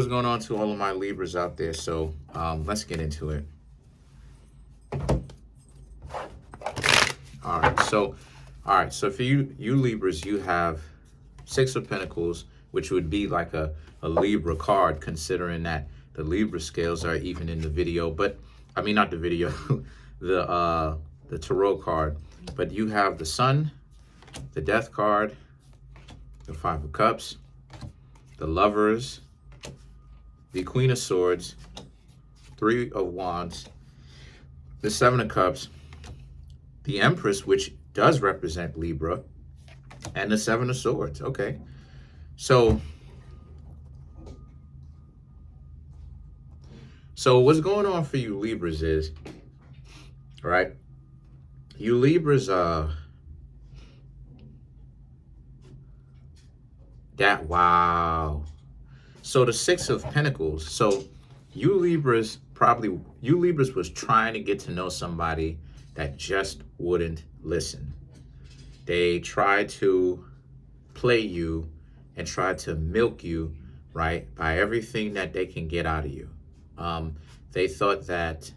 What's going on to all of my Libras out there? So let's get into it. All right. So for you Libras, you have Six of Pentacles, which would be like a Libra card, considering that the Libra scales are even in the video. But I mean, not the video, the tarot card. But you have the Sun, the Death card, the Five of Cups, the Lovers, the Queen of Swords, Three of Wands, the Seven of Cups, the Empress, which does represent Libra, and the Seven of Swords. Okay. So what's going on for you Libras is, all right, you Libras, wow. So the Six of Pentacles. So you Libras was trying to get to know somebody that just wouldn't listen. They tried to play you and try to milk you, right, by everything that they can get out of you. They thought that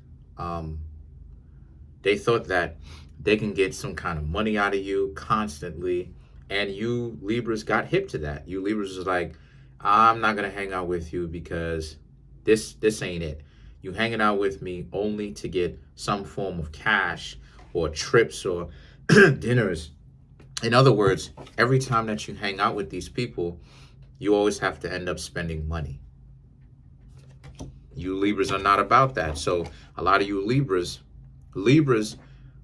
they can get some kind of money out of you constantly, and you Libras got hip to that. You Libras was like, I'm not gonna hang out with you because this ain't it. You hanging out with me only to get some form of cash or trips or dinners. In other words, every time that you hang out with these people, you always have to end up spending money. You Libras are not about that. So a lot of you Libras,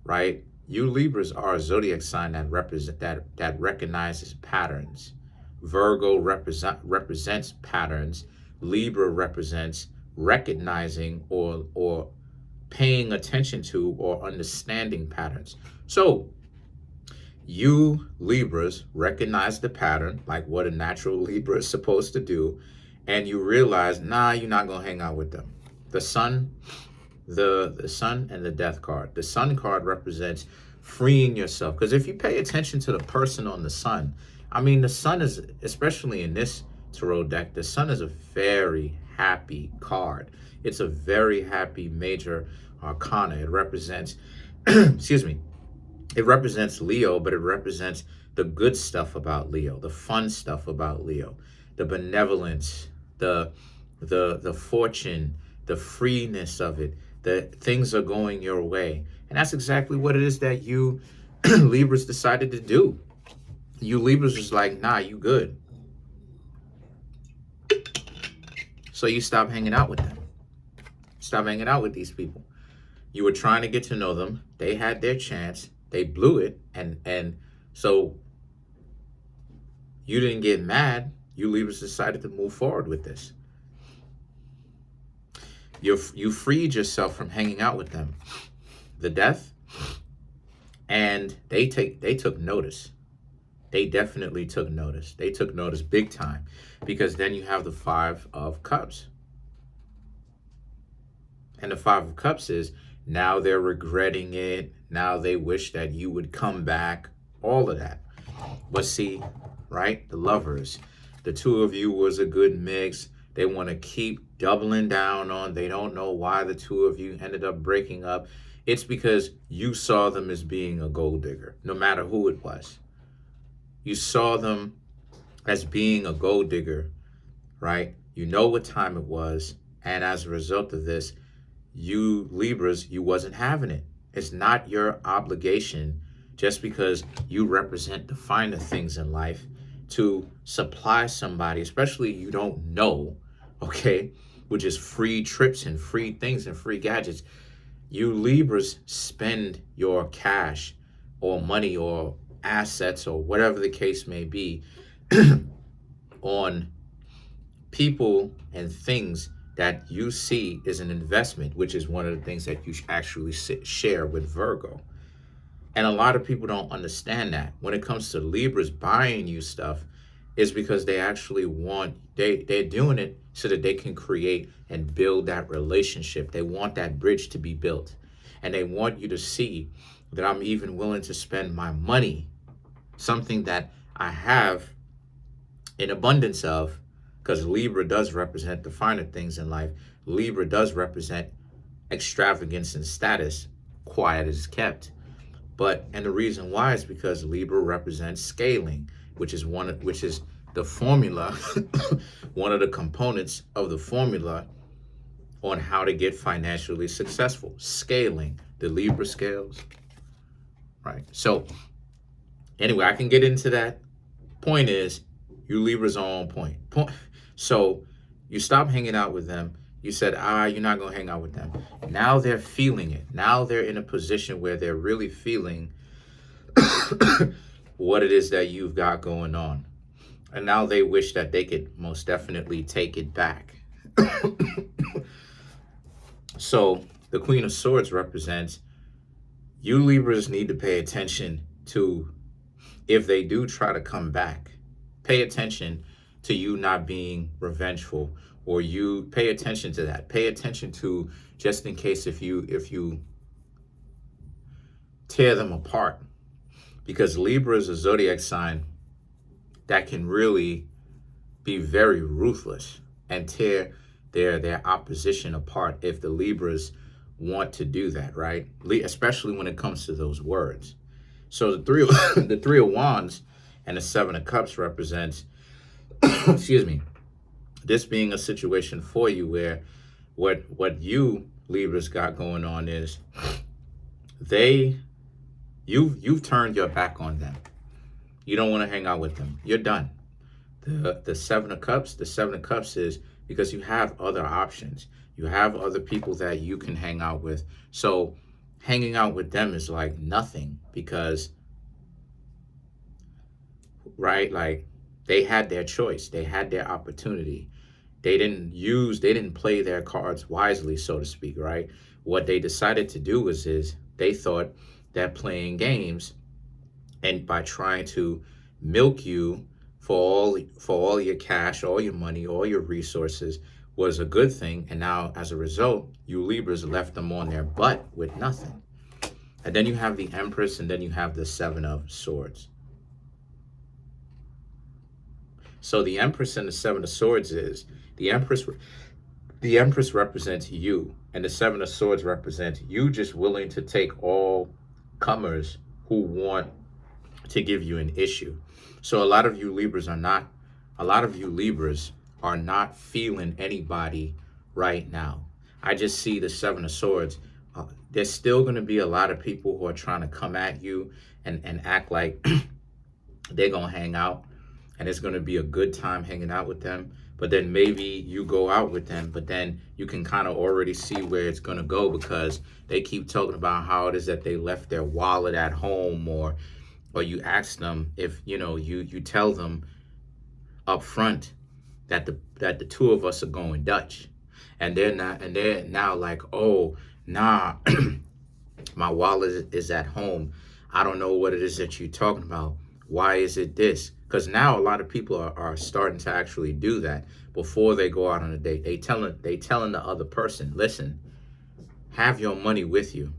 right? You Libras are a zodiac sign that recognizes patterns. Virgo represents patterns. Libra represents recognizing or paying attention to or understanding patterns. So you Libras recognize the pattern, like what a natural Libra is supposed to do, and you realize, nah, you're not gonna hang out with them. The Sun, the Sun and the Death card. The Sun card represents freeing yourself, because if you pay attention to the person on the Sun, I mean, the Sun is, especially in this tarot deck, the Sun is a very happy card. It's a very happy major arcana. It represents, excuse me, it represents Leo, but it represents the good stuff about Leo, the fun stuff about Leo, the benevolence, the fortune, the freeness of it, that things are going your way. And that's exactly what it is that you Libras decided to do. You Libras was like, nah, you good. So you stop hanging out with them. Stop hanging out with these people. You were trying to get to know them. They had their chance. They blew it. And so you didn't get mad. You Libras decided to move forward with this. You freed yourself from hanging out with them. The Death. And they took notice. They definitely took notice. They took notice big time, because then you have the Five of Cups. And the Five of Cups is, now they're regretting it. Now they wish that you would come back. All of that. But see, right? The Lovers. The two of you was a good mix. They want to keep doubling down on. They don't know why the two of you ended up breaking up. It's because you saw them as being a gold digger, no matter who it was. You saw them as being a gold digger, right? You know what time it was. And as a result of this, you Libras, you wasn't having it. It's not your obligation, just because you represent the finer things in life, to supply somebody, especially you don't know, okay, which is free trips and free things and free gadgets. You Libras spend your cash or money or assets or whatever the case may be on people and things that you see is an investment, which is one of the things that you actually share with Virgo. And a lot of people don't understand that. When it comes to Libras buying you stuff, is because they actually want, they're doing it so that they can create and build that relationship. They want that bridge to be built. And they want you to see that I'm even willing to spend my money, something that I have in abundance of, because Libra does represent the finer things in life. Libra does represent extravagance and status, quiet is kept. And the reason why is because Libra represents scaling, which is the formula, one of the components of the formula on how to get financially successful. Scaling, the Libra scales, right? So anyway, I can get into that. Point is, you Libras are on point. So you stop hanging out with them. You said, you're not going to hang out with them. Now they're feeling it. Now they're in a position where they're really feeling what it is that you've got going on. And now they wish that they could most definitely take it back. So the Queen of Swords represents you Libras need to pay attention to, if they do try to come back, pay attention to you not being revengeful, or you pay attention to that. Pay attention to, just in case if you tear them apart, because Libra is a zodiac sign that can really be very ruthless and tear their opposition apart if the Libras want to do that, right? Especially when it comes to those words. So the three of Wands and the Seven of Cups represents, excuse me, this being a situation for you where what you Libras got going on is you've turned your back on them. You don't want to hang out with them. You're done. The Seven of Cups is because you have other options. You have other people that you can hang out with. So hanging out with them is like nothing, because, right, like they had their choice. They had their opportunity. They didn't play their cards wisely, so to speak, right? What they decided to do is they thought that playing games and by trying to milk you for all your cash, all your money, all your resources was a good thing. And now as a result, you Libras left them on their butt with nothing. And then you have the Empress, and then you have the Seven of Swords. So the Empress and the Seven of Swords is the Empress represents you, and the Seven of Swords represents you just willing to take all comers who want to give you an issue. So a lot of you Libras are not feeling anybody right now. I just see the Seven of Swords. There's still going to be a lot of people who are trying to come at you and act like they're going to hang out, and it's going to be a good time hanging out with them. But then maybe you go out with them, but then you can kind of already see where it's going to go, because they keep talking about how it is that they left their wallet at home, or you ask them if, you tell them up front that the two of us are going Dutch. And they're now like, oh, nah, my wallet is at home. I don't know what it is that you're talking about. Why is it this? Because now a lot of people are starting to actually do that before they go out on a date. They telling the other person, listen, have your money with you,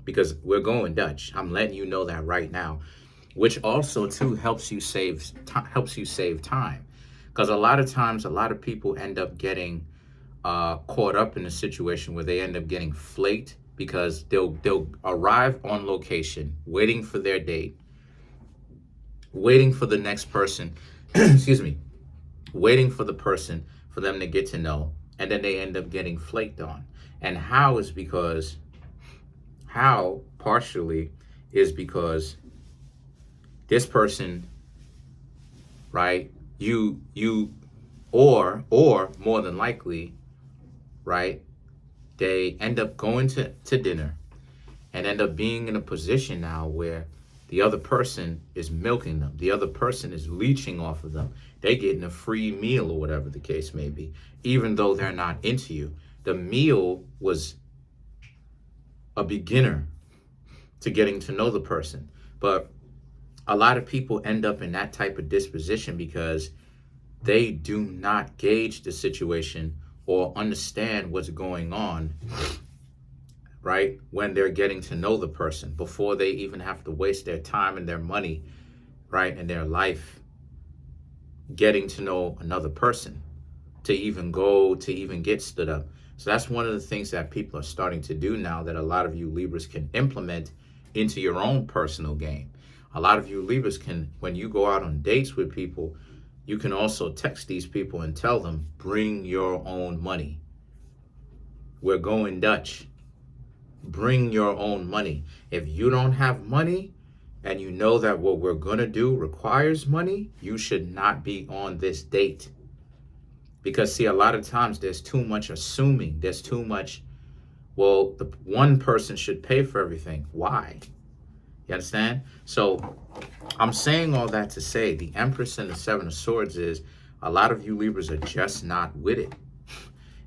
because we're going Dutch. I'm letting you know that right now, which also too helps you save time. Because a lot of times, a lot of people end up getting caught up in a situation where they end up getting flaked, because they'll arrive on location, waiting for their date, waiting for the next person, excuse me, waiting for the person for them to get to know, and then they end up getting flaked on. And how partially is because this person, right, or more than likely, right, they end up going to dinner and end up being in a position now where the other person is milking them. The other person is leeching off of them. They're getting a free meal or whatever the case may be, even though they're not into you. The meal was a beginner to getting to know the person. But a lot of people end up in that type of disposition because they do not gauge the situation or understand what's going on, right, when they're getting to know the person, before they even have to waste their time and their money, right, and their life getting to know another person. to even get stood up. So that's one of the things that people are starting to do now, that a lot of you Libras can implement into your own personal game. A lot of you Libras can, when you go out on dates with people, you can also text these people and tell them, bring your own money. We're going Dutch. Bring your own money. If you don't have money and you know that what we're going to do requires money, you should not be on this date. Because, see, a lot of times there's too much assuming. There's too much, well, the one person should pay for everything. Why? You understand? So I'm saying all that to say the Empress and the Seven of Swords is a lot of you Libras are just not with it.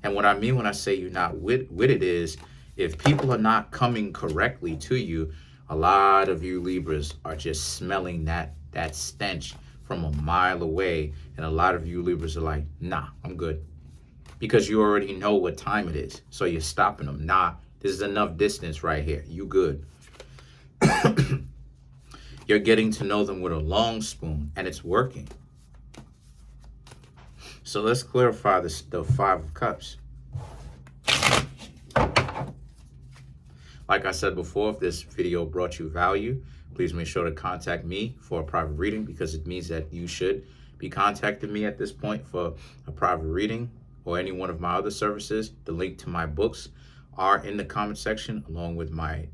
And what I mean when I say you're not with it is, if people are not coming correctly to you, a lot of you Libras are just smelling that stench from a mile away. And a lot of you Libras are like, nah, I'm good. Because you already know what time it is. So you're stopping them. Nah, this is enough distance right here. You good. You're getting to know them with a long spoon, and it's working. So let's clarify the Five of Cups. Like I said before, if this video brought you value, please make sure to contact me for a private reading, because it means that you should be contacting me at this point for a private reading or any one of my other services. The link to my books are in the comment section, along with my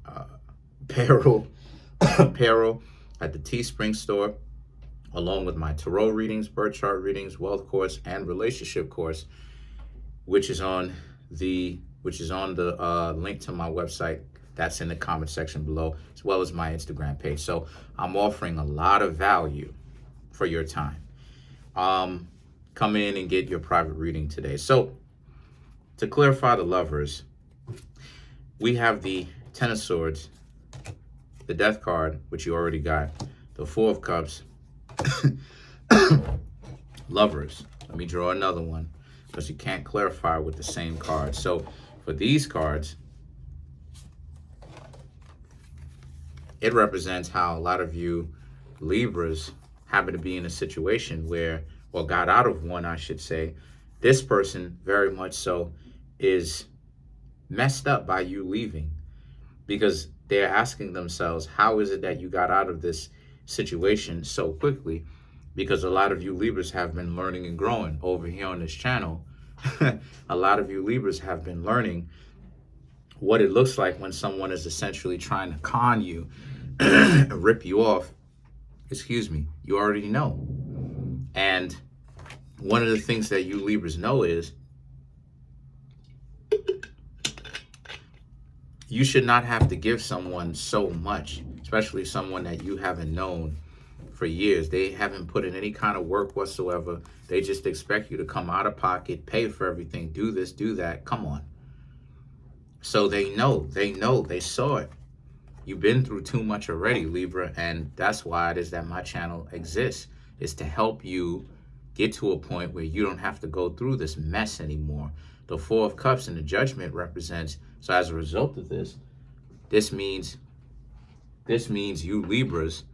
apparel at the Teespring store, along with my tarot readings, birth chart readings, wealth course, and relationship course, which is on the link to my website. That's in the comment section below, as well as my Instagram page. So I'm offering a lot of value for your time. Come in and get your private reading today. So to clarify the Lovers, we have the Ten of Swords, the Death card, which you already got, the Four of Cups, Lovers. Let me draw another one, because you can't clarify with the same card. So for these cards, it represents how a lot of you Libras happen to be in a situation where, or got out of one, I should say. This person, very much so, is messed up by you leaving, because they're asking themselves, how is it that you got out of this situation so quickly? Because a lot of you Libras have been learning and growing over here on this channel. A lot of you Libras have been learning what it looks like when someone is essentially trying to con you and rip you off. Excuse me, you already know. And one of the things that you Libras know is you should not have to give someone so much, especially someone that you haven't known for years. They haven't put in any kind of work whatsoever. They just expect you to come out of pocket, pay for everything, do this, do that. Come on. So they know, they saw it. You've been through too much already, Libra, and that's why it is that my channel exists, is to help you get to a point where you don't have to go through this mess anymore. The Four of Cups and the Judgment represents, so as a result of this, this means you Libras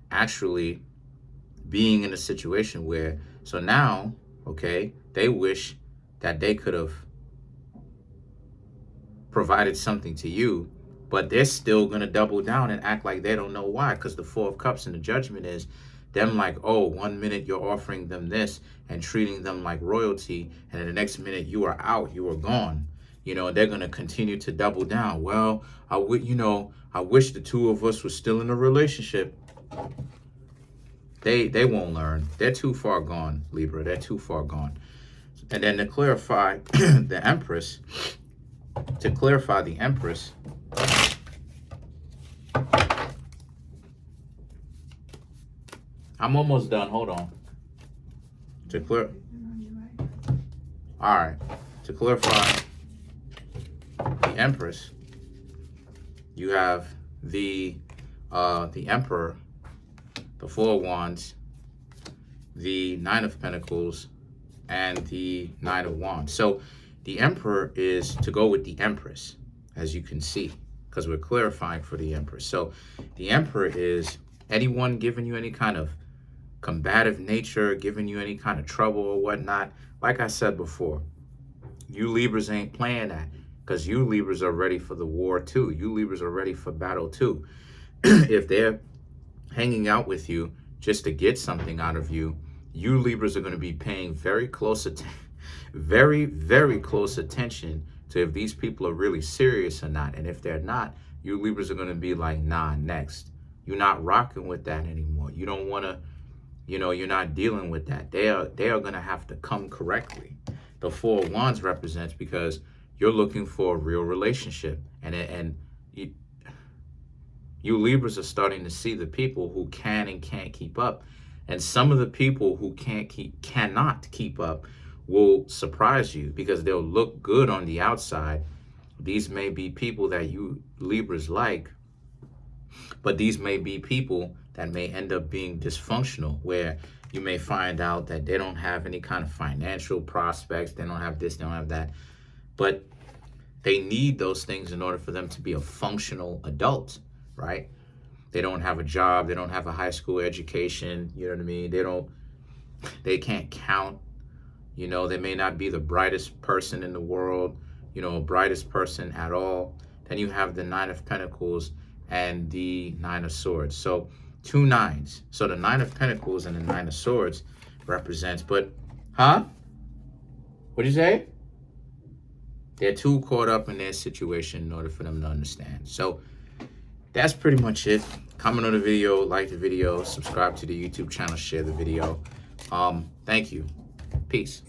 actually being in a situation where, so now, okay, they wish that they could have provided something to you, but they're still going to double down and act like they don't know why, because the Four of Cups and the Judgment is them like, oh, 1 minute you're offering them this and treating them like royalty, and then the next minute you are out, you are gone. You know, they're going to continue to double down. Well, I wish the two of us were still in a relationship. They won't learn. They're too far gone, Libra. They're too far gone. And then to clarify the Empress, I'm almost done. Hold on. All right. To clarify the Empress, you have the Emperor, the Four of Wands, the Nine of Pentacles, and the Nine of Wands. So the Emperor is to go with the Empress, as you can see, because we're clarifying for the Empress. So the Emperor is anyone giving you any kind of combative nature, giving you any kind of trouble or whatnot. like I said before, you Libras ain't playing that, because you Libras are ready for the war too. You Libras are ready for battle too. If they're hanging out with you just to get something out of you, you Libras are going to be paying very close very close attention to if these people are really serious or not. And if they're not, you Libras are going to be like, nah, next. You're not rocking with that anymore. You don't want to, you're not dealing with that. They are going to have to come correctly. The Four of Wands represents, because you're looking for a real relationship, and you Libras are starting to see the people who can and can't keep up. And some of the people who cannot keep up will surprise you, because they'll look good on the outside. These may be people that you Libras like, but these may be people that may end up being dysfunctional, where you may find out that they don't have any kind of financial prospects. They don't have this, they don't have that. But they need those things in order for them to be a functional adult, right? They don't have a job. They don't have a high school education. You know what I mean? They can't count. They may not be the brightest person in the world, brightest person at all. Then you have the Nine of Pentacles and the Nine of Swords. So 2 nines. So the Nine of Pentacles and the Nine of Swords represents, but, What'd you say? They're too caught up in their situation in order for them to understand. So that's pretty much it. Comment on the video, like the video, subscribe to the YouTube channel, share the video. Thank you. Peace.